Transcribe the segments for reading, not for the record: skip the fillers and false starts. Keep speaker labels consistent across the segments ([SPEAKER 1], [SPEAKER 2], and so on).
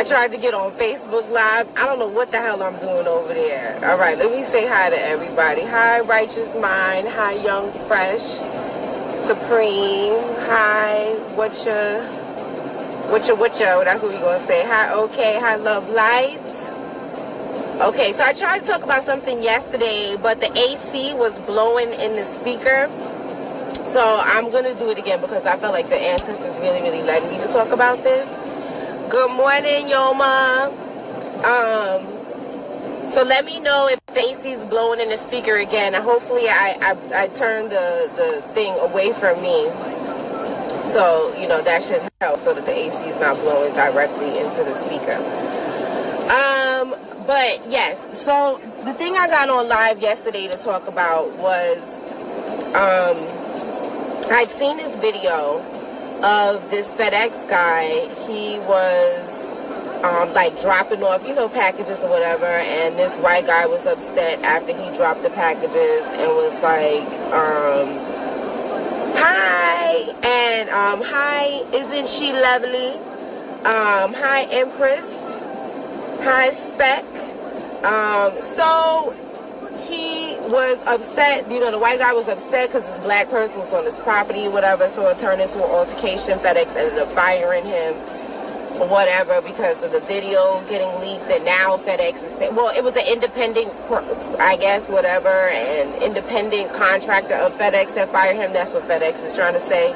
[SPEAKER 1] tried to get on Facebook Live. I don't know what the hell I'm doing over there. All right, let me say hi to everybody. Hi, Righteous Mind. Hi, Young Fresh. Supreme. Hi, whatcha. That's what we're going to say. Hi, okay. Hi, Love Lights. Okay, so I tried to talk about something yesterday, but the AC was blowing in the speaker. So I'm going to do it again because I felt like the ancestors really, really letting me to talk about this. Good morning, Yoma. So let me know if the AC is blowing in the speaker again. And hopefully I turn the thing away from me. So, you know, that should help so that the AC is not blowing directly into the speaker. But yes, so the thing I got on live yesterday to talk about was, I'd seen this video of this FedEx guy. He was, like dropping off, you know, packages or whatever, and this white guy was upset after he dropped the packages and was like, hi, and, hi, isn't she lovely? Hi, Empress. Hi, Spec. So he was upset, you know, the white guy was upset because this black person was on his property, whatever, so it turned into an altercation. FedEx ended up firing him, or whatever, because of the video getting leaked, and now FedEx is saying, well, it was an independent, I guess, whatever, an independent contractor of FedEx that fired him. That's what FedEx is trying to say.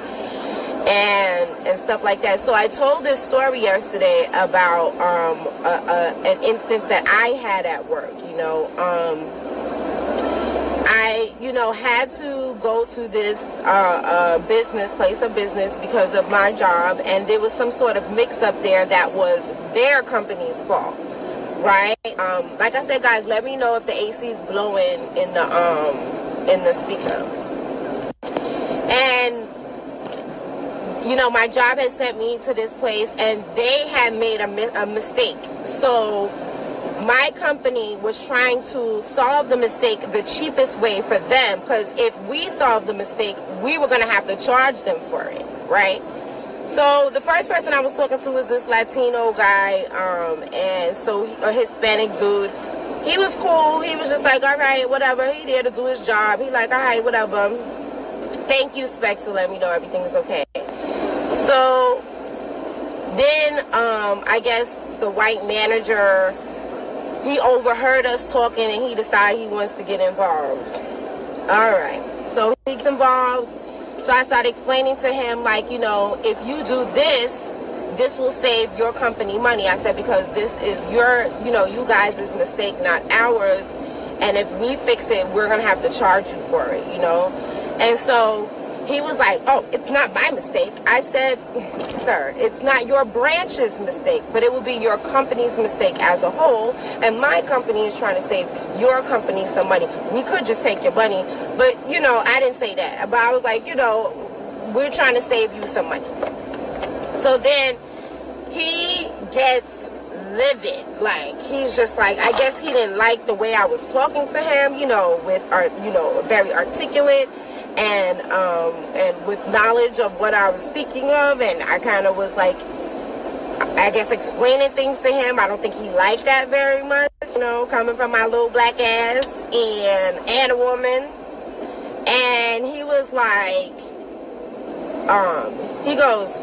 [SPEAKER 1] And stuff like that. So I told this story yesterday about an instance that I had at work. You know, I, you know, had to go to this place of business because of my job, and there was some sort of mix-up there that was their company's fault, right? Like I said, guys, let me know if the AC is blowing in the speaker. And you know, my job had sent me to this place, and they had made a mistake. So my company was trying to solve the mistake the cheapest way for them, because if we solved the mistake, we were going to have to charge them for it, right? So the first person I was talking to was this Latino guy, and so a Hispanic dude. He was cool. He was just like, all right, whatever. He there to do his job. He like, all right, whatever. Thank you, Specs, for letting me know everything is okay. So then I guess the white manager, he overheard us talking, and he decided he wants to get involved. All right. So he gets involved. So I started explaining to him, like, you know, if you do this will save your company money. I said, because this is your, you know, you guys' mistake, not ours. And if we fix it, we're going to have to charge you for it, you know. And so he was like, oh, it's not my mistake. I said, sir, it's not your branch's mistake, but it will be your company's mistake as a whole. And my company is trying to save your company some money. We could just take your money. But, you know, I didn't say that. But I was like, you know, we're trying to save you some money. So then he gets livid. Like, he's just like, I guess he didn't like the way I was talking to him, you know, with, you know, very articulate. And with knowledge of what I was speaking of, and I kind of was like, I guess, explaining things to him. I don't think he liked that very much, you know, coming from my little black ass and a woman. And he was like, he goes,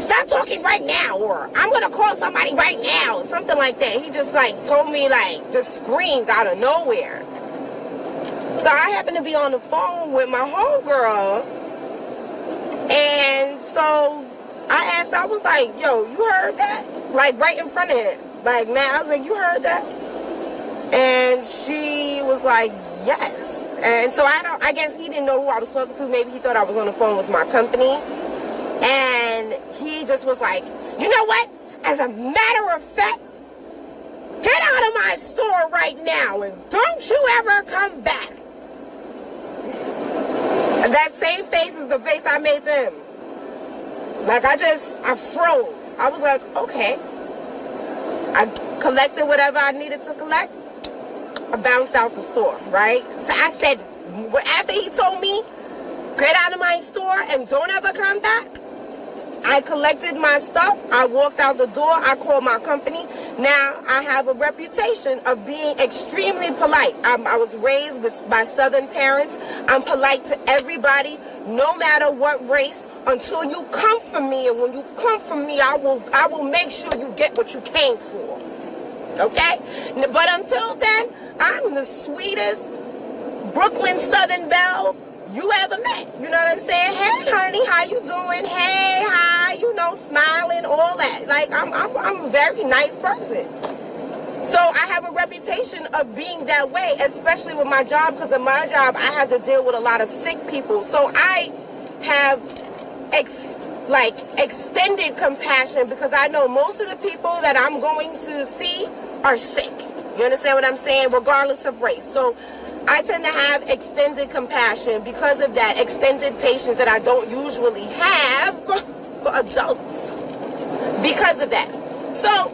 [SPEAKER 1] stop talking right now, or I'm gonna call somebody right now, something like that. He just like told me, like, just screamed out of nowhere. So I happened to be on the phone with my homegirl, and so I asked, I was like, yo, you heard that? Like, right in front of him. Like, man, I was like, you heard that? And she was like, yes. And so I guess he didn't know who I was talking to. Maybe he thought I was on the phone with my company. And he just was like, you know what? As a matter of fact, get out of my store right now, and don't you ever come back. And that same face is the face I made to him. Like, I froze. I was like, okay. I collected whatever I needed to collect. I bounced out the store, right? So I said, after he told me, get out of my store and don't ever come back, I collected my stuff. I walked out the door. I called my company. Now I have a reputation of being extremely polite. I was raised by Southern parents. I'm polite to everybody, no matter what race, until you come for me. And when you come for me, I will make sure you get what you came for. Okay? But until then, I'm the sweetest Brooklyn Southern belle you ever met. You know what I'm saying? Hey, honey, how you doing? Hey, hi, you know, smiling, all that. Like, I'm a very nice person. So I have a reputation of being that way, especially with my job, because in my job, I have to deal with a lot of sick people. So I have extended compassion, because I know most of the people that I'm going to see are sick. You understand what I'm saying? Regardless of race. So I tend to have extended compassion because of that, extended patience that I don't usually have for adults because of that. So,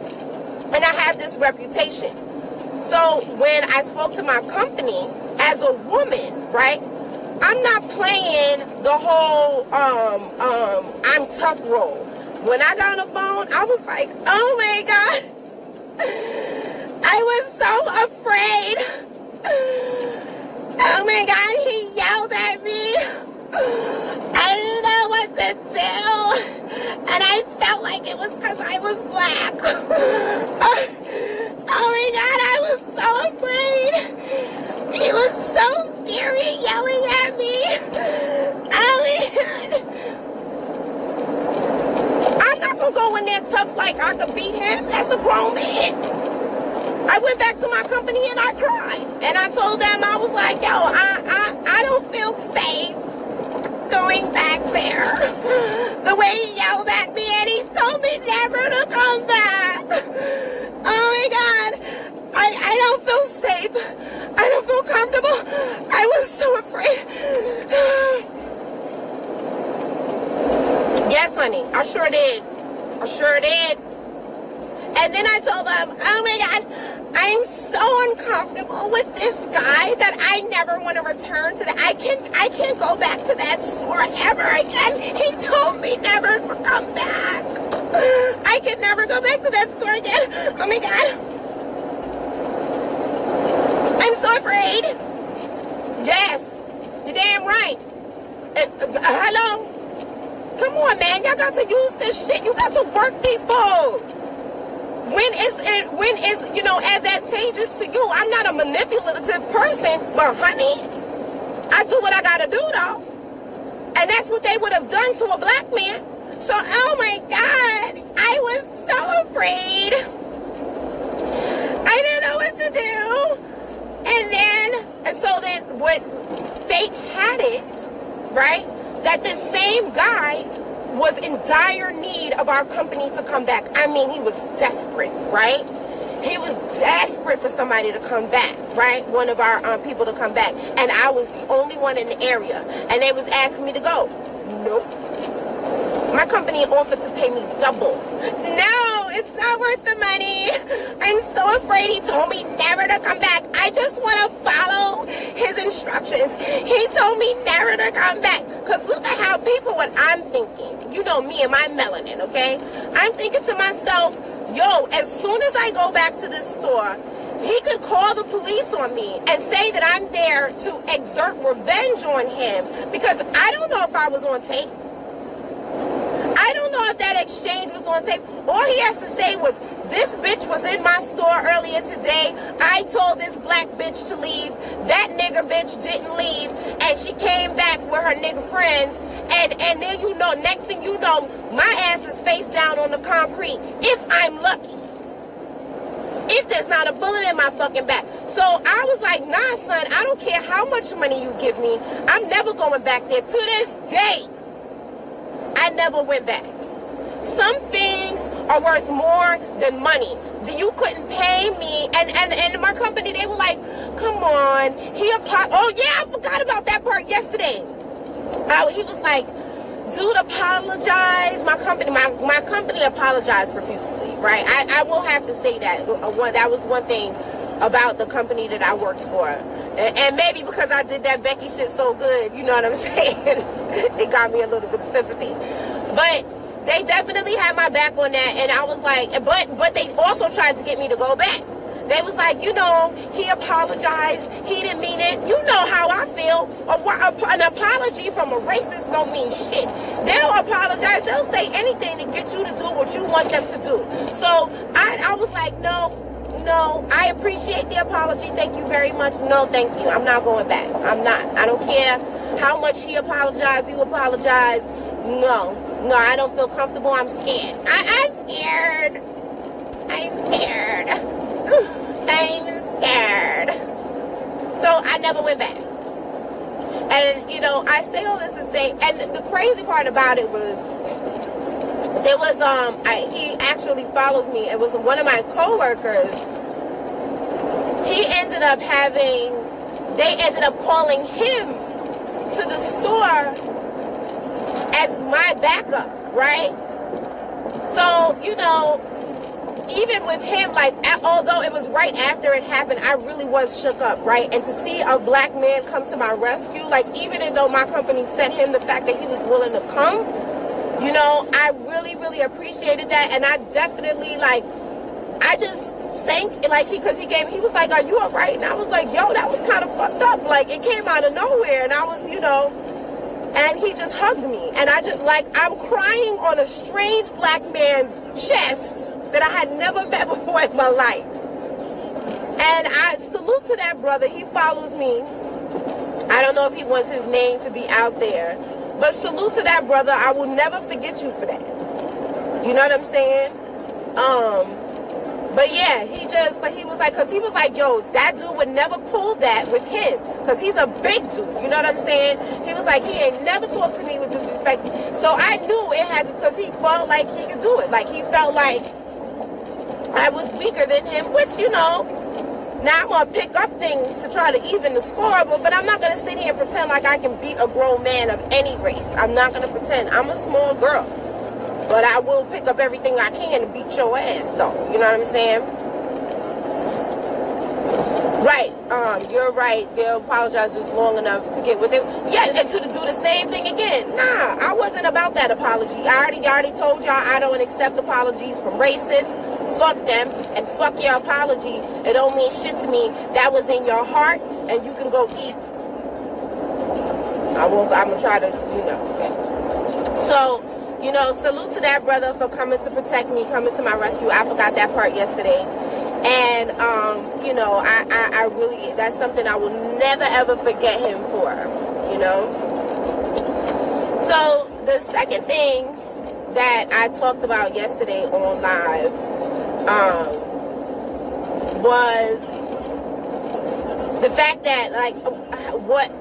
[SPEAKER 1] and I have this reputation. So when I spoke to my company as a woman, right, I'm not playing the whole I'm tough role. When I got on the phone, I was like, oh my God, I was so afraid. Oh my God, he yelled at me. I didn't know what to do. And I felt like it was because I was black. Oh my God, I was so afraid. He was so scary yelling at me. Oh man. I'm not going to go in there tough like I could beat him. That's a grown man. I went back to my company and I cried. And I told them, I was like, yo, I don't feel safe going back there. The way he yelled at me and he told me never to come back. Oh my God. I don't feel safe. I don't feel comfortable. I was so afraid. Yes, honey. I sure did. I sure did. And then I told them, oh my God, I'm so uncomfortable with this guy that I never want to return to that. I can't go back to that store ever again. He told me never to come back. I can never go back to that store again. Oh my God. I'm so afraid. Yes, you're damn right. Hello? Come on, man. Y'all got to use this shit. You got to work people. When is you know, advantageous to you. I'm not a manipulative person, but honey, I do what I gotta do though. And that's what they would have done to a black man. So, oh my God, I was so afraid. I didn't know what to do. And so then when fate had it, right, that the same guy was in dire need of our company to come back. I mean, he was desperate, right? He was desperate for somebody to come back, right? One of our people to come back. And I was the only one in the area. And they was asking me to go. Nope. My company offered to pay me double. No, it's not worth the money. I'm so afraid. He told me never to come back. I just want to follow his instructions. He told me never to come back. Because look at how people, what I'm thinking. You know me and my melanin, okay? I'm thinking to myself, yo, as soon as I go back to this store, he could call the police on me and say that I'm there to exert revenge on him. Because I don't know if I was on tape. I don't know if that exchange was on tape. All he has to say was, this bitch was in my store earlier today. I told this black bitch to leave. That nigger bitch didn't leave. And she came back with her nigger friends. And then you know, next thing you know, my ass is face down on the concrete. If I'm lucky. If there's not a bullet in my fucking back. So I was like, nah, son, I don't care how much money you give me. I'm never going back there. To this day, I never went back. Some things are worth more than money. You couldn't pay me. And my company, they were like, come on. Oh, yeah, I forgot about that part yesterday. He was like, dude, apologize. My company apologized profusely, right? I will have to say that. That was one thing about the company that I worked for. And maybe because I did that Becky shit so good, you know what I'm saying? It got me a little bit of sympathy. But they definitely had my back on that, and I was like, but they also tried to get me to go back. They was like, you know, he apologized. He didn't mean it. You know how I feel. An apology from a racist don't mean shit. They'll apologize. They'll say anything to get you to do what you want them to do. So I was like, no, I appreciate the apology. Thank you very much. No, thank you. I'm not going back. I'm not. I don't care how much he apologized. You apologize. No, I don't feel comfortable. I'm scared. I'm scared. I'm scared. So I never went back. And, you know, I say all this to say, and the crazy part about it was, there was, he actually follows me. It was one of my coworkers. They ended up calling him to the store as my backup, right? So, you know, even with him, like, although it was right after it happened, I really was shook up, right? And to see a black man come to my rescue, like, even though my company sent him, the fact that he was willing to come, you know, I really, really appreciated that. And I definitely, like, I just thank, like, he was like, are you all right? And I was like, yo, that was kind of fucked up. Like, it came out of nowhere. And I was, you know, and he just hugged me. And I just, like, I'm crying on a strange black man's chest that I had never met before in my life. And I salute to that brother. He follows me. I don't know if he wants his name to be out there, but salute to that brother. I will never forget you for that. You know what I'm saying? But yeah, he was like, yo, that dude would never pull that with him, because he's a big dude. You know what I'm saying? He was like, he ain't never talked to me with disrespect. So I knew it had to, because he felt like he could do it. Like, he felt like I was weaker than him, which, you know, now I'm going to pick up things to try to even the score, but I'm not going to sit here and pretend like I can beat a grown man of any race. I'm not going to pretend. I'm a small girl, but I will pick up everything I can to beat your ass, though. You know what I'm saying? Right. You're right. They'll apologize just long enough to get what they... Yeah, and to do the same thing again. Nah, I wasn't about that apology. I already told y'all I don't accept apologies from racists. Fuck them, and fuck your apology. It don't mean shit to me. That was in your heart, and you can go eat. I'm gonna try to, you know. So, you know, salute to that brother for coming to protect me, coming to my rescue. I forgot that part yesterday. And, you know, I really, that's something I will never, ever forget him for, you know. So, the second thing that I talked about yesterday on live was the fact that, like, what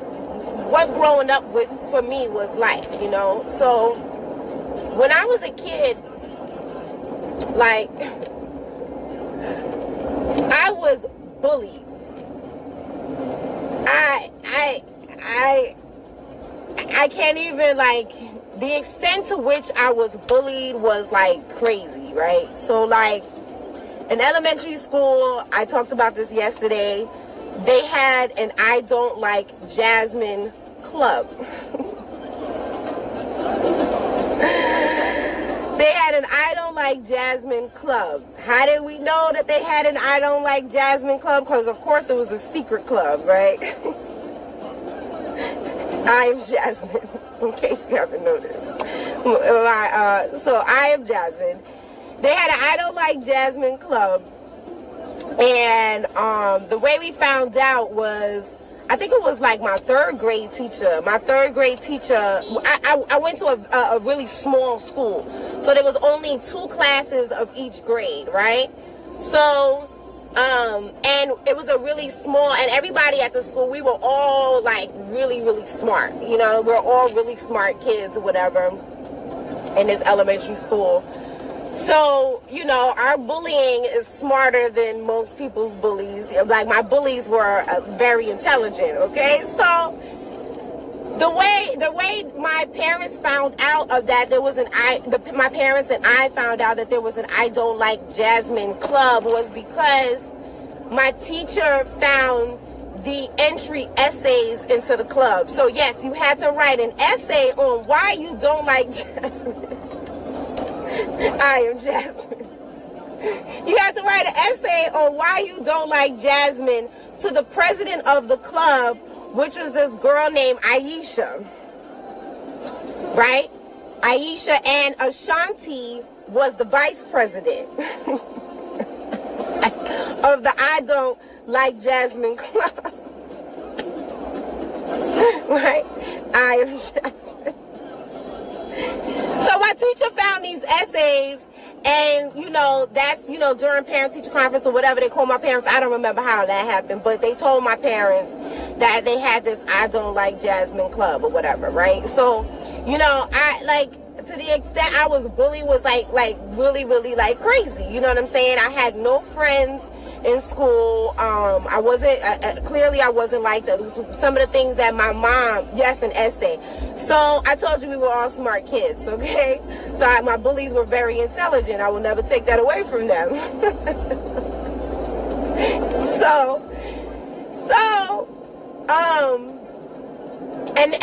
[SPEAKER 1] growing up with for me was like, you know. So when I was a kid, like, I was bullied. I can't even, like, the extent to which I was bullied was, like, crazy, right? So, like, in elementary school, I talked about this yesterday, they had an I Don't Like Jasmine club. They had an I Don't Like Jasmine club. How did we know that they had an I Don't Like Jasmine club? Because, of course, it was a secret club, right? I am Jasmine, in case you haven't noticed. So I am Jasmine. They had an I Don't Like Jasmine club, and the way we found out was, I think it was like my third grade teacher. My third grade teacher, I went to a really small school, so there was only 2 classes of each grade, right? So, and it was a really small, and everybody at the school, we were all like really, really smart. You know, we're all really smart kids or whatever in this elementary school. So, you know, our bullying is smarter than most people's bullies. Like, my bullies were very intelligent, okay? So, the way my parents found out of that, there was my parents and I found out that there was an I Don't Like Jasmine club was because my teacher found the entry essays into the club. So, yes, you had to write an essay on why you don't like Jasmine. I am Jasmine. You had to write an essay on why you don't like Jasmine to the president of the club, which was this girl named Aisha. Right? Aisha, and Ashanti was the vice president of the I Don't Like Jasmine Club. Right? I am Jasmine. So my teacher found these essays, and that's during parent-teacher conference or whatever they call my parents. I don't remember how that happened, but they told my parents that they had this I Don't Like Jasmine Club or whatever, right? So, I like, to the extent I was bullied was like really, really like crazy. You know what I'm saying? I had no friends in school. I wasn't, clearly I wasn't like that. Some of the things that my mom, yes, an essay. So I told you we were all smart kids, okay? So my bullies were very intelligent. I will never take that away from them.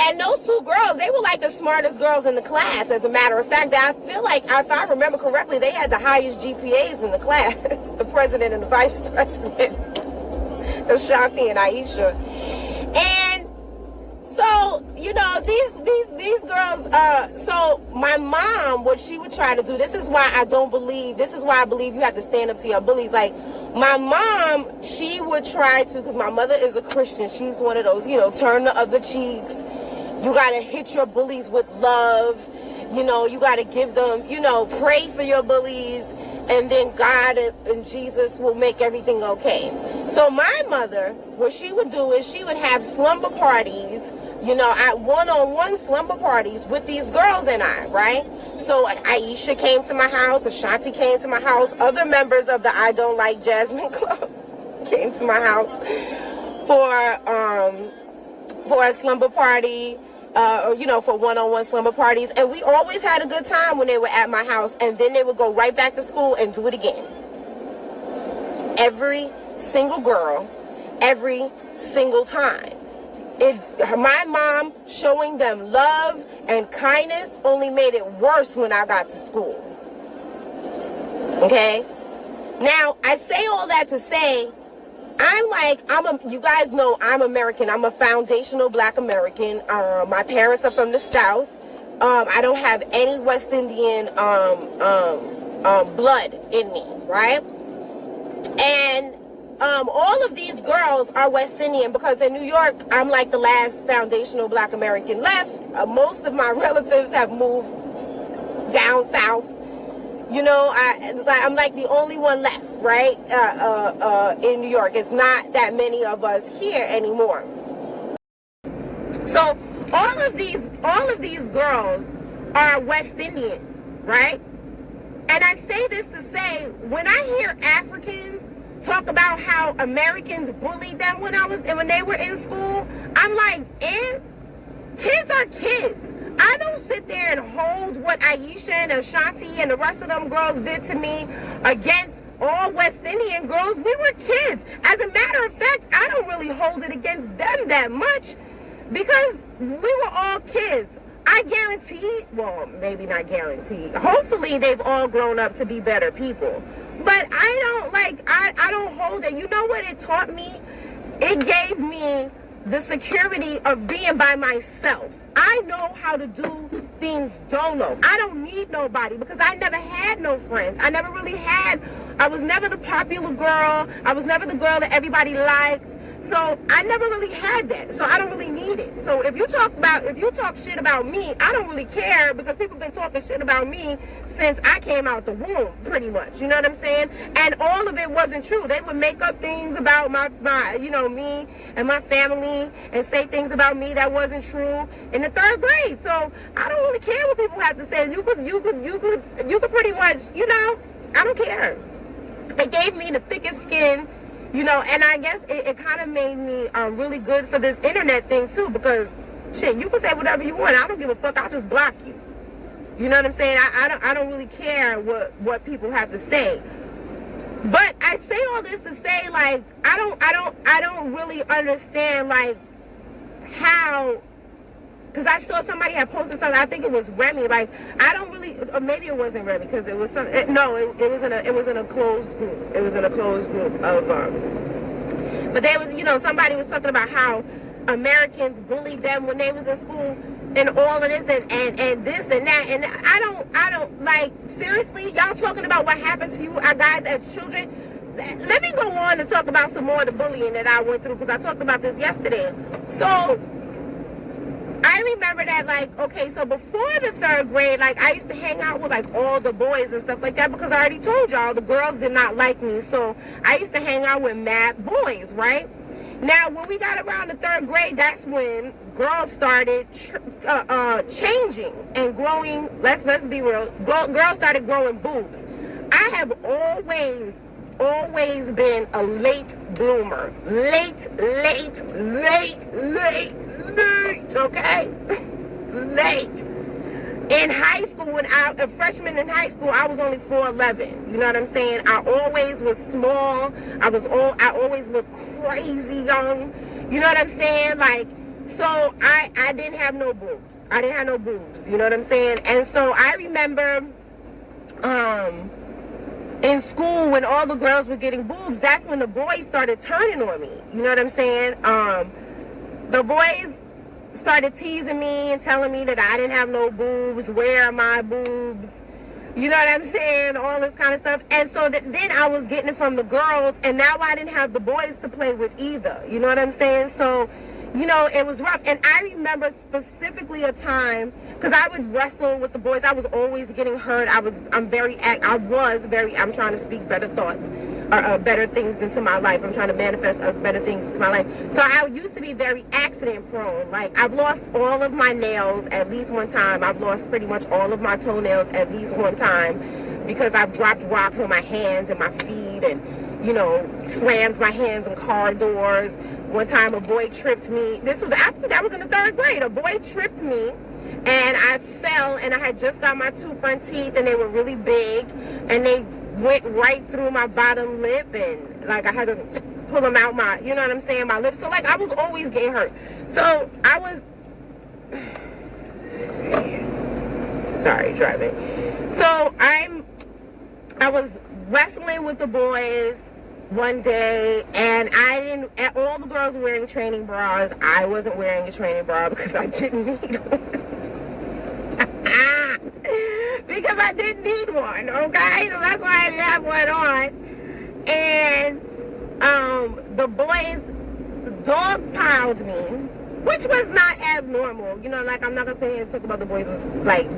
[SPEAKER 1] And those two girls, they were like the smartest girls in the class. As a matter of fact, I feel like, if I remember correctly, they had the highest GPAs in the class. The president and the vice president, Ashanti and Aisha. And so, these girls, so my mom, what she would try to do, this is why I believe you have to stand up to your bullies. Like, my mom, she would try to, because my mother is a Christian, she's one of those, turn the other cheeks. You got to hit your bullies with love. You got to give them, pray for your bullies. And then God and Jesus will make everything okay. So my mother, what she would do is she would have slumber parties, at one-on-one slumber parties with these girls and I, right? So Aisha came to my house, Ashanti came to my house, other members of the I Don't Like Jasmine Club came to my house for a slumber party, for one-on-one slumber parties. And we always had a good time when they were at my house, and then they would go right back to school and do it again. Every single girl, every single time. It's my mom showing them love and kindness only made it worse when I got to school. Okay? Now, I say all that to say, you guys know I'm American. I'm a foundational Black American. My parents are from the South. I don't have any West Indian blood in me, right? And all of these girls are West Indian because in New York, I'm like the last foundational Black American left. Most of my relatives have moved down south. I'm like the only one left, right? In New York. It's not that many of us here anymore. So all of these girls are West Indian, right? And I say this to say, when I hear Africans talk about how Americans bullied them when they were in school, I'm like, kids are kids. I don't sit there and hold what Aisha and Ashanti and the rest of them girls did to me against all West Indian girls. We were kids. As a matter of fact, I don't really hold it against them that much because we were all kids. I guarantee, well, maybe not guarantee, hopefully they've all grown up to be better people. But I don't hold it. You know what it taught me? It gave me the security of being by myself. I know how to do things dolo. I don't need nobody because I never had no friends. I was never the popular girl. I was never the girl that everybody liked. So I never really had that. So I don't really need it. So if you talk shit about me, I don't really care because people have been talking shit about me since I came out the womb, pretty much. You know what I'm saying? And all of it wasn't true. They would make up things about my me and my family and say things about me that wasn't true in the 3rd grade. So I don't really care what people have to say. You could pretty much, I don't care. It gave me the thickest skin. And I guess it kind of made me really good for this internet thing too, because shit, you can say whatever you want. I don't give a fuck. I'll just block you. You know what I'm saying? I don't really care what people have to say. But I say all this to say, like, I don't really understand, like, how because I saw somebody had posted something. I think it was Remy. Like, I don't really, or maybe it wasn't Remy, because it was some. It was in a closed group. It was in a closed group of. But there was, somebody was talking about how Americans bullied them when they was in school and all of this and this and that. And I don't like, seriously, y'all talking about what happened to you guys as children. Let me go on and talk about some more of the bullying that I went through, because I talked about this yesterday. So I remember that, like, okay, so before the 3rd grade, like, I used to hang out with, like, all the boys and stuff like that, because I already told y'all the girls did not like me. So I used to hang out with mad boys, right? Now, when we got around the 3rd grade, that's when girls started changing and growing. Let's be real. Girls started growing boobs. I have always been a late bloomer. Late, okay? Late. In high school, when a freshman in high school, I was only 4'11". You know what I'm saying? I always was small. I always looked crazy young. You know what I'm saying? Like, so I didn't have no boobs. You know what I'm saying? And so I remember in school, when all the girls were getting boobs, that's when the boys started turning on me. You know what I'm saying? The boys started teasing me and telling me that I didn't have no boobs. Where are my boobs? You know what I'm saying? All this kind of stuff. And so then I was getting it from the girls, and now I didn't have the boys to play with either. You know what I'm saying? So, it was rough. And I remember specifically a time, because I would wrestle with the boys. I was always getting hurt. I'm trying to speak better thoughts, or better things into my life. I'm trying to manifest better things into my life. So I used to be very accident prone. Like, I've lost all of my nails at least one time. I've lost pretty much all of my toenails at least one time, because I've dropped rocks on my hands and my feet, and, slammed my hands in car doors. One time a boy tripped me. I think that was in the 3rd grade. A boy tripped me, and I fell, and I had just got my 2 front teeth, and they were really big, and they went right through my bottom lip, and, like, I had to pull them out my lips. So, like, I was always getting hurt. So I was sorry, driving. So I was wrestling with the boys one day, and all the girls were wearing training bras. I wasn't wearing a training bra because I didn't need one. Because I didn't need one, okay? So that's why I didn't have one on. And the boys dogpiled me, which was not abnormal. Like, I'm not gonna say and talk about the boys was like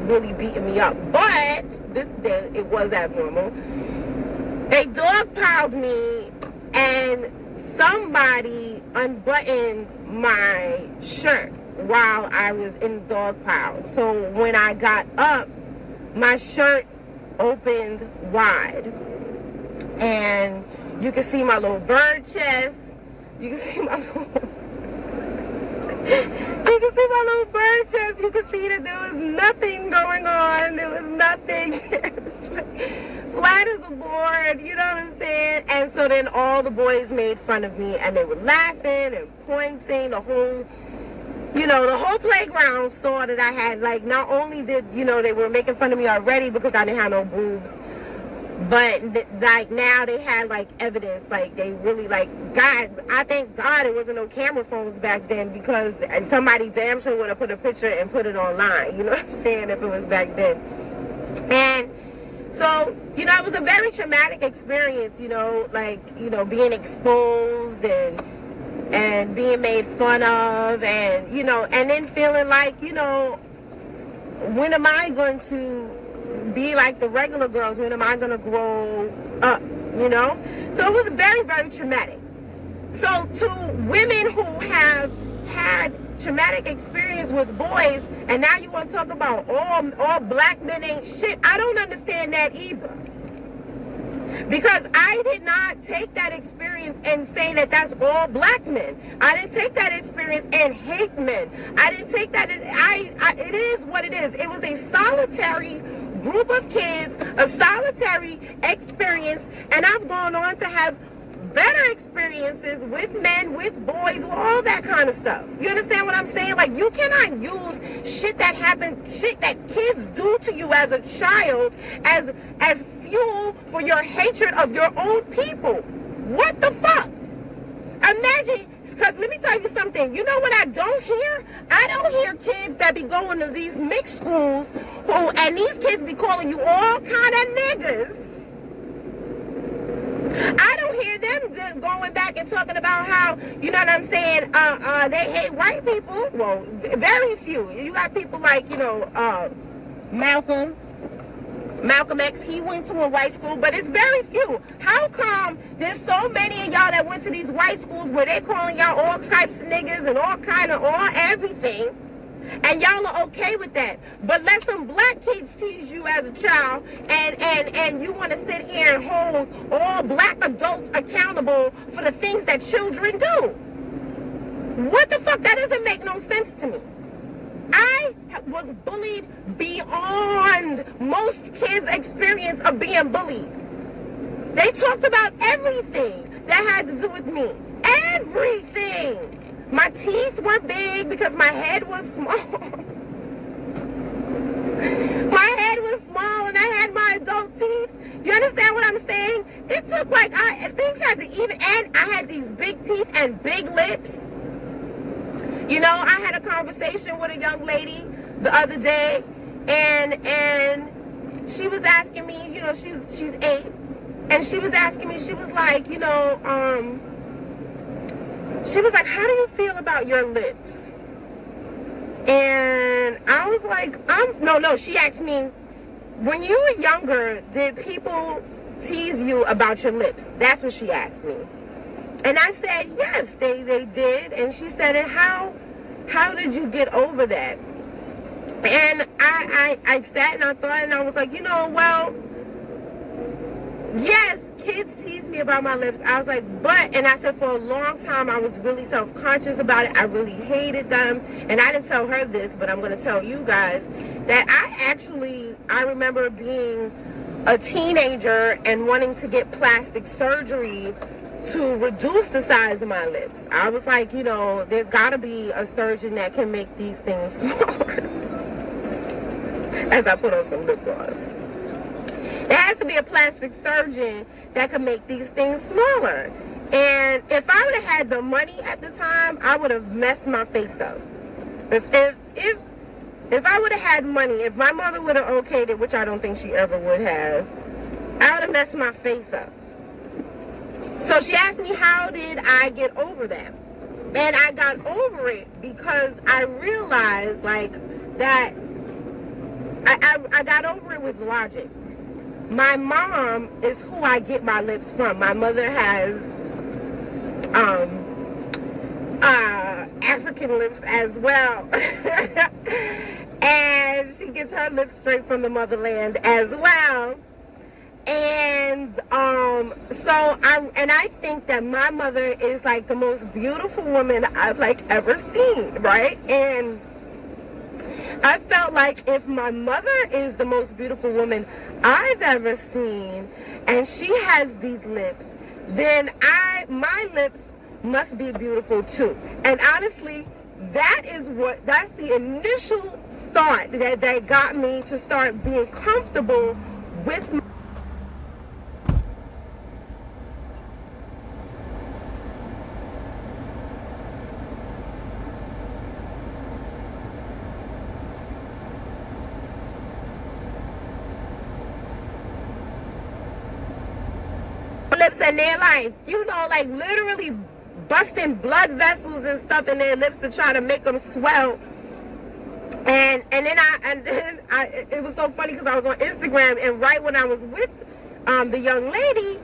[SPEAKER 1] really beating me up, but this day it was abnormal. They dogpiled me, and somebody unbuttoned my shirt while I was in the dog pile. So when I got up, my shirt opened wide, and you can see my little bird chest. You can see my little bird chest. You can see that there was nothing going on. There was nothing. Flat as a board, you know what I'm saying? And so then all the boys made fun of me, and they were laughing and pointing. The whole playground saw that I had, like, not only did, they were making fun of me already because I didn't have no boobs, but, like, now they had, like, evidence. Like, they really, like, God, I thank God it wasn't no camera phones back then, because somebody damn sure would have put a picture and put it online, you know what I'm saying, if it was back then. And so, it was a very traumatic experience, being exposed and being made fun of, and, and then feeling like, when am I going to be like the regular girls? When am I going to grow up, So it was very, very traumatic. So to women who have had traumatic experience with boys, and now you want to talk about all black men ain't shit, I don't understand that either. Because I did not take that experience and say that that's all black men. I didn't take that experience and hate men. I didn't take that. It is what it is. It was a solitary group of kids, a solitary experience, and I've gone on to have better experiences with men, with boys, all that kind of stuff. You understand what I'm saying? Like, you cannot use shit that happens, shit that kids do to you as a child as fuel for your hatred of your own people. What the fuck? Imagine, because let me tell you something. You know what I don't hear? I don't hear kids that be going to these mixed schools and these kids be calling you all kind of niggas. I don't hear them going back and talking about how, you know what I'm saying, they hate white people. Well, very few. You got people like, you know, Malcolm X, he went to a white school, but it's very few. How come there's so many of y'all that went to these white schools where they calling y'all all types of niggas and all everything, and y'all are okay with that? But let some black kids tease you as a child, and you want to sit here and hold all black adults accountable for the things that children do. What the fuck? That doesn't make no sense to me. I was bullied beyond most kids' experience of being bullied. They talked about everything that had to do with me. Everything. My teeth were big because my head was small. My head was small and I had my adult teeth. You understand what I'm saying? It took like, things had to even, and I had these big teeth and big lips. You know, I had a conversation with a young lady the other day, and she was asking me, you know, she's 8, and she was asking me, she was like, you know, she was like, how do you feel about your lips? And I was like, no, she asked me, when you were younger, did people tease you about your lips? That's what she asked me. And I said, yes, they did. And she said, and how did you get over that? And I sat and I thought, and I was like, you know, well, yes, kids tease me about my lips. I was like, and I said, for a long time, I was really self-conscious about it. I really hated them. And I didn't tell her this, but I'm going to tell you guys that I remember being a teenager and wanting to get plastic surgery to reduce the size of my lips. I was like, you know, there's got to be a surgeon that can make these things smaller. As I put on some lip gloss. There has to be a plastic surgeon that can make these things smaller. And if I would have had the money at the time, I would have messed my face up. If I would have had money, if my mother would have okayed it, which I don't think she ever would have, I would have messed my face up. So she asked me, how did I get over that? And I got over it because I realized, like, that I got over it with logic. My mom is who I get my lips from. My mother has African lips as well. And she gets her lips straight from the motherland as well. And I think that my mother is like the most beautiful woman I've like ever seen, right? And I felt like if my mother is the most beautiful woman I've ever seen, and she has these lips, then my lips must be beautiful too. And honestly, that's the initial thought that got me to start being comfortable with my lips, and they're like, you know, like literally busting blood vessels and stuff in their lips to try to make them swell. And then it was so funny because I was on Instagram, and right when I was with the young lady,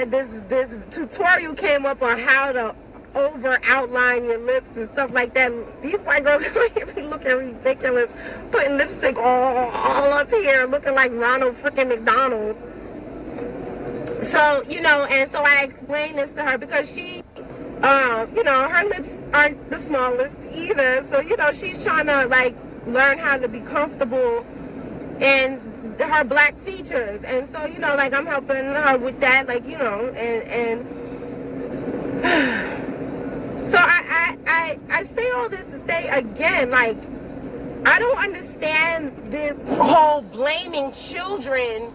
[SPEAKER 1] this tutorial came up on how to over outline your lips and stuff like that. These white girls be looking ridiculous, putting lipstick all up here, looking like Ronald freaking McDonald. So, you know, and so I explained this to her because she, you know, her lips aren't the smallest either. So, you know, she's trying to, like, learn how to be comfortable and her black features. And so, you know, like, I'm helping her with that, like, you know, and so I say all this to say again, like, I don't understand this whole blaming children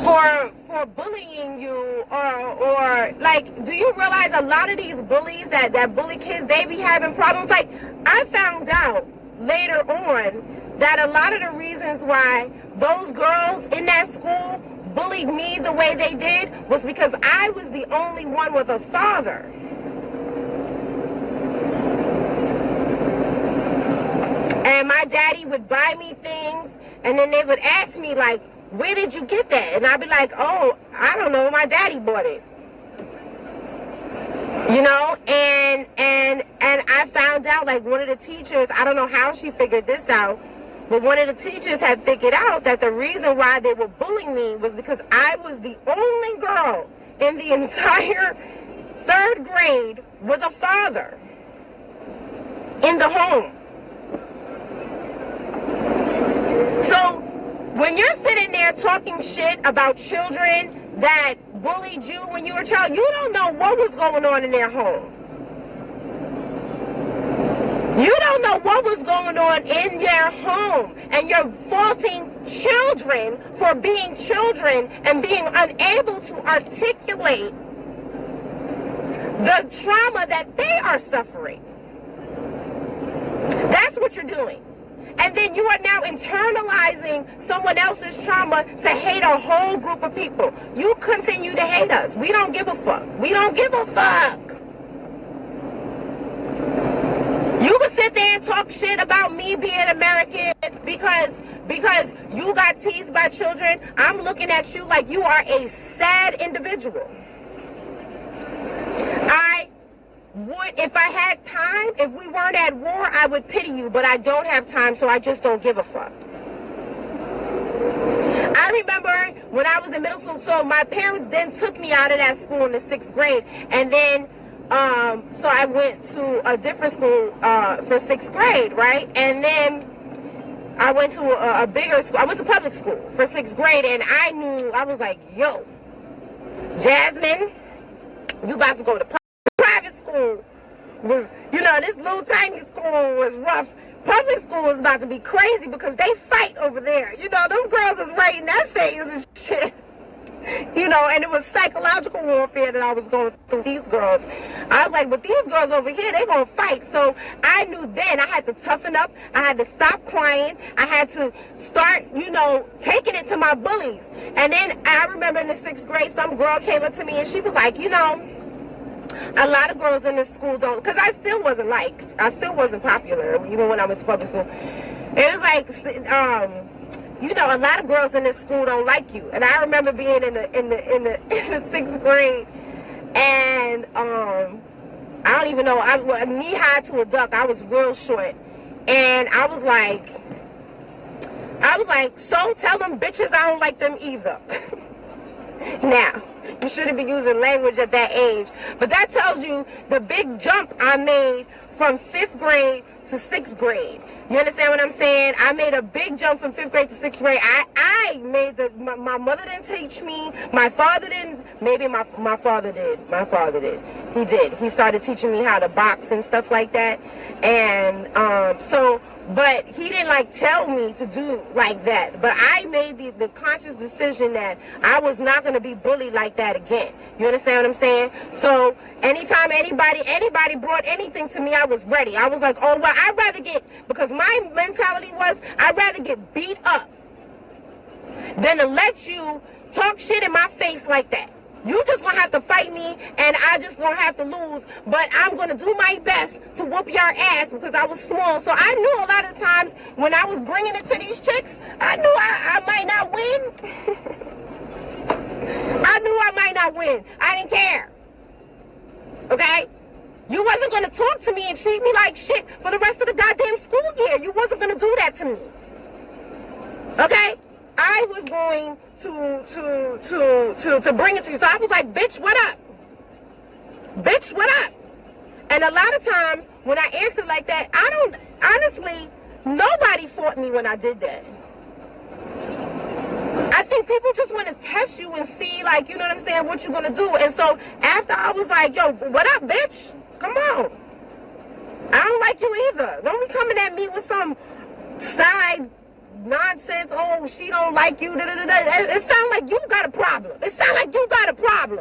[SPEAKER 1] for bullying you, or like, do you realize a lot of these bullies that bully kids, they be having problems? Like, I found out later on that a lot of the reasons why those girls in that school bullied me the way they did was because I was the only one with a father. And my daddy would buy me things, and then they would ask me, like, where did you get that? And I'd be like, oh, I don't know, my daddy bought it. You know, and I found out, like, one of the teachers, I don't know how she figured this out, but one of the teachers had figured out that the reason why they were bullying me was because I was the only girl in the entire 3rd grade with a father in the home. So when you're sitting there talking shit about children that bullied you when you were a child, you don't know what was going on in their home. You don't know what was going on in their home, and you're faulting children for being children and being unable to articulate the trauma that they are suffering. That's what you're doing. And then you are now internalizing someone else's trauma to hate a whole group of people. You continue to hate us. We don't give a fuck. We don't give a fuck. You can sit there and talk shit about me being American because you got teased by children. I'm looking at you like you are a sad individual. I would, if I had time, if we weren't at war, I would pity you, but I don't have time, so I just don't give a fuck. I remember when I was in middle school, so my parents then took me out of that school in the 6th grade, and then so I went to a different school for 6th grade, right? And then I went to a bigger school. I went to public school for 6th grade, and I knew, I was like, yo, Jasmine, you about to go to private school. Was, you know, this little tiny school was rough. Public school was about to be crazy because they fight over there. You know, them girls is writing essays and shit. You know, and it was psychological warfare that I was going through these girls. I was like, but these girls over here, they're going to fight. So I knew then I had to toughen up. I had to stop crying. I had to start, you know, taking it to my bullies. And then I remember in the 6th grade, some girl came up to me and she was like, you know, a lot of girls in this school don't, because I still wasn't liked. I still wasn't popular, even when I went to public school. It was like, you know, a lot of girls in this school don't like you. And I remember being in the 6th grade, and I don't even know, I was knee high to a duck. I was real short, and I was like, so tell them bitches I don't like them either. Now, you shouldn't be using language at that age, but that tells you the big jump I made from 5th grade to 6th grade. You understand what I'm saying? I made a big jump from 5th grade to 6th grade. I made my mother didn't teach me. My father didn't. Maybe my father did. My father did. He did. He started teaching me how to box and stuff like that. And but he didn't like tell me to do like that. But I made the conscious decision that I was not going to be bullied like that again. You understand what I'm saying? So anytime anybody brought anything to me, I was ready. I was like, oh, well, I'd rather get, because my mentality was, I'd rather get beat up than to let you talk shit in my face like that. You just gonna have to fight me, and I just gonna have to lose, but I'm gonna do my best to whoop your ass because I was small. So I knew a lot of times when I was bringing it to these chicks, I knew I might not win. I knew I might not win. I didn't care. Okay? You wasn't gonna talk to me and treat me like shit for the rest of the goddamn school year. You wasn't gonna do that to me. Okay? I was going to bring it to you. So I was like, bitch, what up? Bitch, what up? And a lot of times when I answer like that, honestly, nobody fought me when I did that. I think people just want to test you and see, like, you know what I'm saying, what you're going to do. And so after I was like, yo, what up, bitch? Come on. I don't like you either. Don't be coming at me with some side nonsense. Oh, she don't like you. It sounds like you got a problem. It sounds like you got a problem.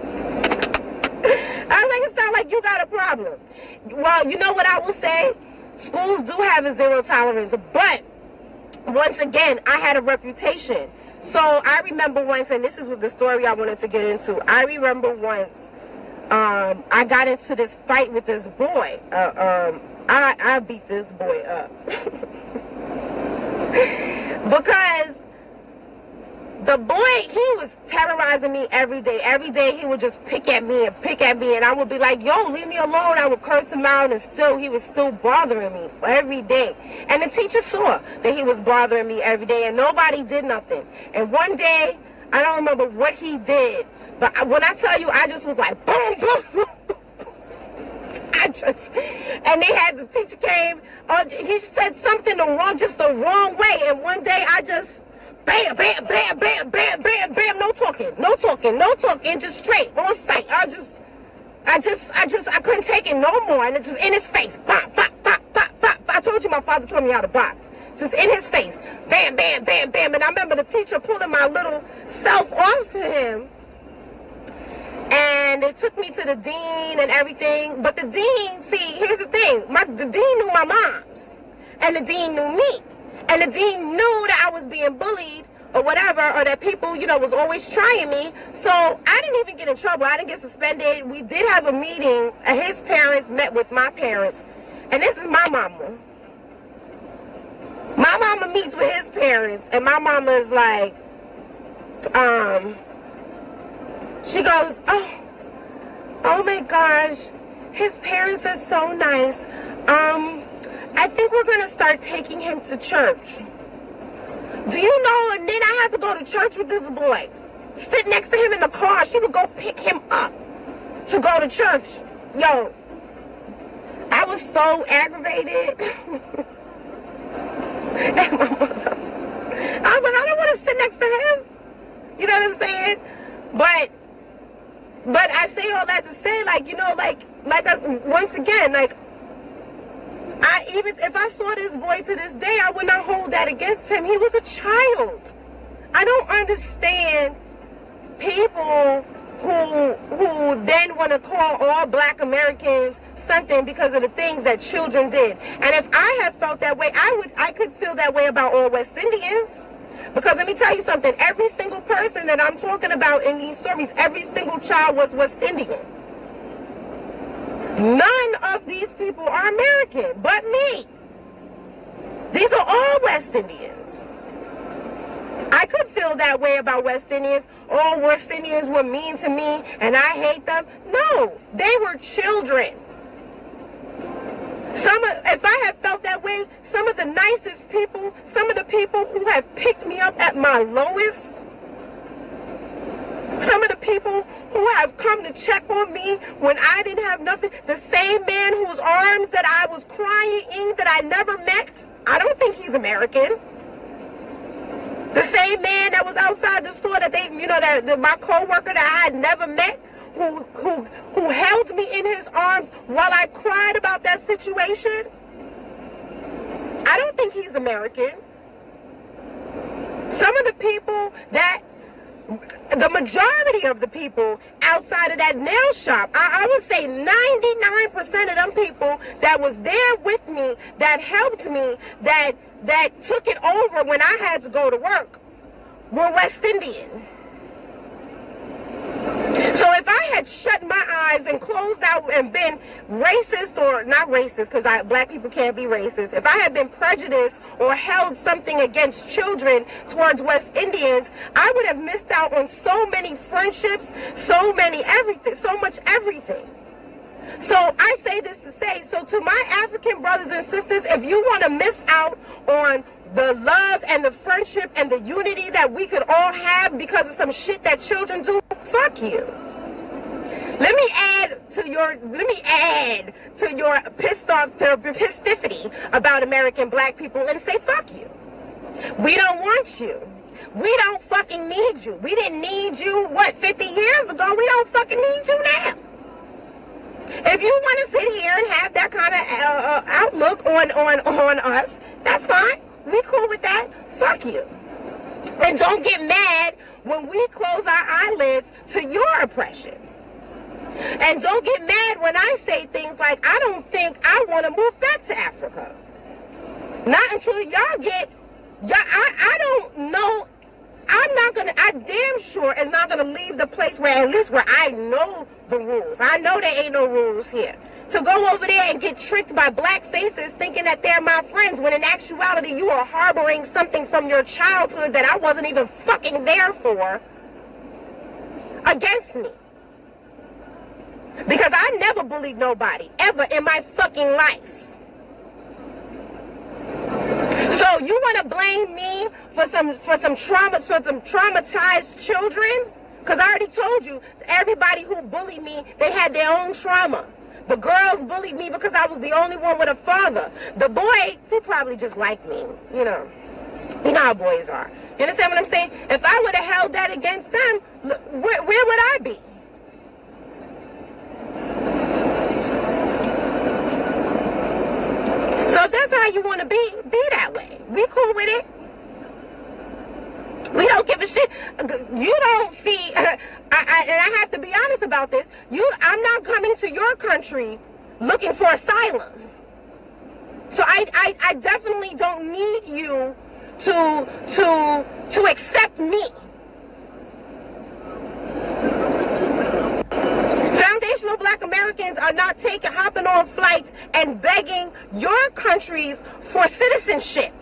[SPEAKER 1] I was like, it sounds like you got a problem. Well, you know what I will say? Schools do have a zero tolerance, but once again, I had a reputation. So I remember once, and this is what the story I wanted to get into. I remember once I got into this fight with this boy. I beat this boy up. Because the boy, he was terrorizing me every day. Every day he would just pick at me, and I would be like, yo, leave me alone. I would curse him out, and still, he was still bothering me every day. And the teacher saw that he was bothering me every day, and nobody did nothing. And one day, I don't remember what he did, but when I tell you, I just was like, boom, boom, boom. And they had, the teacher came, he said something just the wrong way, and one day I just, bam, bam, bam, bam, bam, bam, bam, no talking, just straight, on sight. I couldn't take it no more, and it just in his face, pop, pop, pop, pop, pop. I told you my father taught me how to box. Just in his face, bam, bam, bam, bam, and I remember the teacher pulling my little self off of him, and it took me to the dean and everything, but the dean, see, here's the thing, the dean knew my moms, and the dean knew me. And the dean knew that I was being bullied or whatever, or that people, you know, was always trying me. So I didn't even get in trouble. I didn't get suspended. We did have a meeting, and his parents met with my parents. And this is my mama. My mama meets with his parents, and my mama is like, she goes, oh my gosh, his parents are so nice. I think we're going to start taking him to church. Do you know? And then I had to go to church with this boy. Sit next to him in the car. She would go pick him up to go to church. Yo, I was so aggravated. And my mother, I was like, I don't want to sit next to him. You know what I'm saying? But I say all that to say, like, you know, like once again, like, even if I saw this boy to this day, I would not hold that against him. He was a child. I don't understand people who then want to call all black Americans something because of the things that children did. And if I had felt that way, I could feel that way about all West Indians. Because let me tell you something, every single person that I'm talking about in these stories, every single child was West Indian. None of these people are American, but me. These are all West Indians. I could feel that way about West Indians. All West Indians were mean to me and I hate them. No, they were children. If I had felt that way, some of the nicest people, some of the people who have picked me up at my lowest, some of the people who have come to check on me when I didn't have nothing, the same man whose arms that I was crying in that I never met, I don't think he's American. The same man that was outside the store that my co-worker that I had never met, who held me in his arms while I cried about that situation, I don't think he's American. Some of the people the majority of the people outside of that nail shop, I would say 99% of them people that was there with me, that helped me, that took it over when I had to go to work, were West Indian. So if I had shut my eyes and closed out and been racist, or not racist, because black people can't be racist, if I had been prejudiced or held something against children towards West Indians, I would have missed out on so many friendships, so much everything. So I say this to say, so to my African brothers and sisters, if you want to miss out on the love and the friendship and the unity that we could all have because of some shit that children do, fuck you. Let me add to your pissedifity about American black people and say fuck you. We don't want you. We don't fucking need you. We didn't need you, 50 years ago? We don't fucking need you now. If you want to sit here and have that kind of outlook on us, that's fine. We cool with that. Fuck you. And don't get mad when we close our eyelids to your oppression. And don't get mad when I say things like, I don't think I want to move back to Africa. Not until y'all get, I don't know. I damn sure is not going to leave the place where, at least where I know the rules. I know there ain't no rules here. To go over there and get tricked by black faces thinking that they're my friends, when in actuality you are harboring something from your childhood that I wasn't even fucking there for, against me. Because I never bullied nobody, ever in my fucking life. So you want to blame me for some traumatized children? Because I already told you, everybody who bullied me, they had their own trauma. The girls bullied me because I was the only one with a father. The boy, he probably just liked me. You know how boys are. You understand what I'm saying? If I would have held that against them, where would I be? So if that's how you want to be that way. We cool with it. We don't give a shit. You don't see, and I have to be honest about this, I'm not coming to your country looking for asylum. So I definitely don't need you to accept me. Foundational Black Americans are not hopping on flights and begging your countries for citizenship.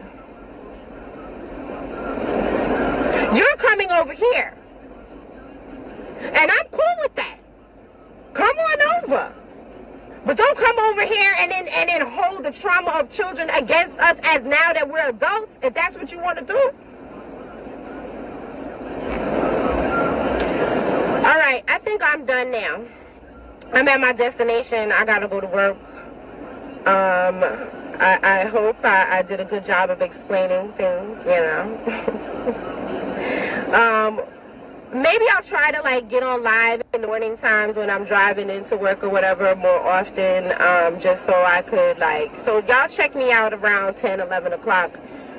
[SPEAKER 1] You're coming over here. And I'm cool with that. Come on over. But don't come over here and then hold the trauma of children against us as now that we're adults, if that's what you want to do. Alright, I think I'm done now. I'm at my destination. I gotta go to work. I hope I did a good job of explaining things, you know. Maybe I'll try to get on live in the morning times when I'm driving into work or whatever more often, just so I could so y'all check me out around 10, 11 o'clock.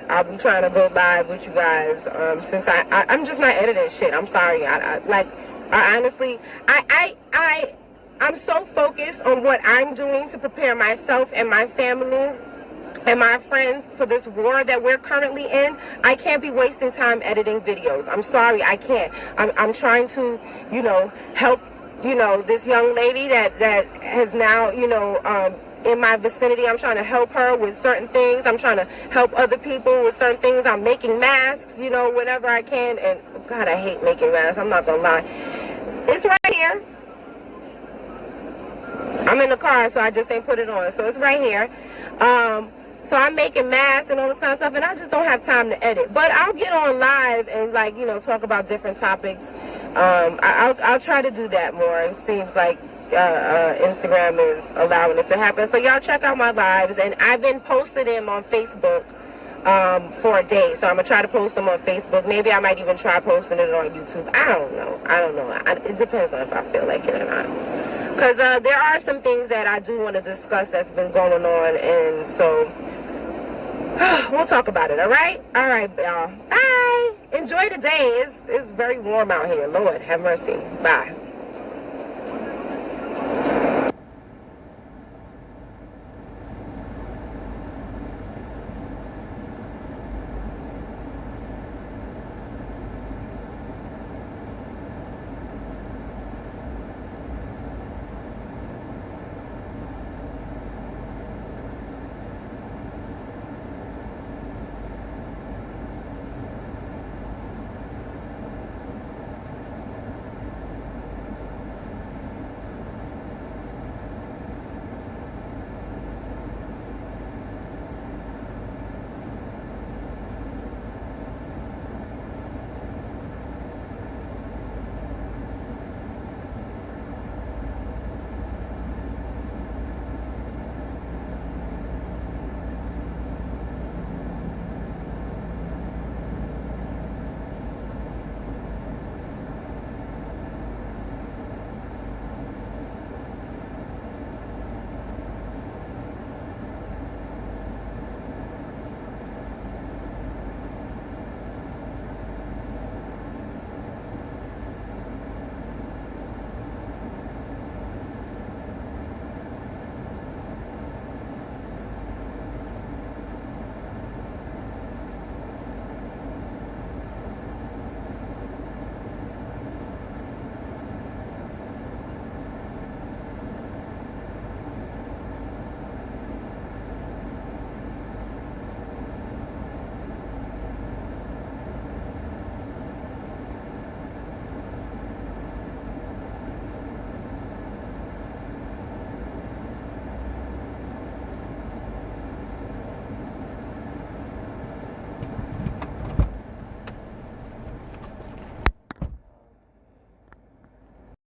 [SPEAKER 1] I'll be trying to go live with you guys, since I'm just not editing shit. I'm sorry. I honestly, I'm so focused on what I'm doing to prepare myself and my family and my friends for this war that we're currently in. I can't be wasting time editing videos. I'm sorry, I can't. I'm trying to, help, this young lady that has now, in my vicinity. I'm trying to help her with certain things. I'm trying to help other people with certain things. I'm making masks, whenever I can. And God, I hate making masks. I'm not gonna lie. It's right here. I'm in the car, so I just ain't put it on. So it's right here. So I'm making masks and all this kind of stuff, and I just don't have time to edit. But I'll get on live and talk about different topics. I'll try to do that more. It seems like Instagram is allowing it to happen. So y'all check out my lives, and I've been posting them on Facebook for a day. So I'm gonna try to post them on Facebook. Maybe I might even try posting it on YouTube. I don't know. It depends on if I feel like it or not. Because there are some things that I do want to discuss that's been going on, and so we'll talk about it, all right? All right, y'all. Bye. Enjoy the day. It's very warm out here. Lord, have mercy. Bye.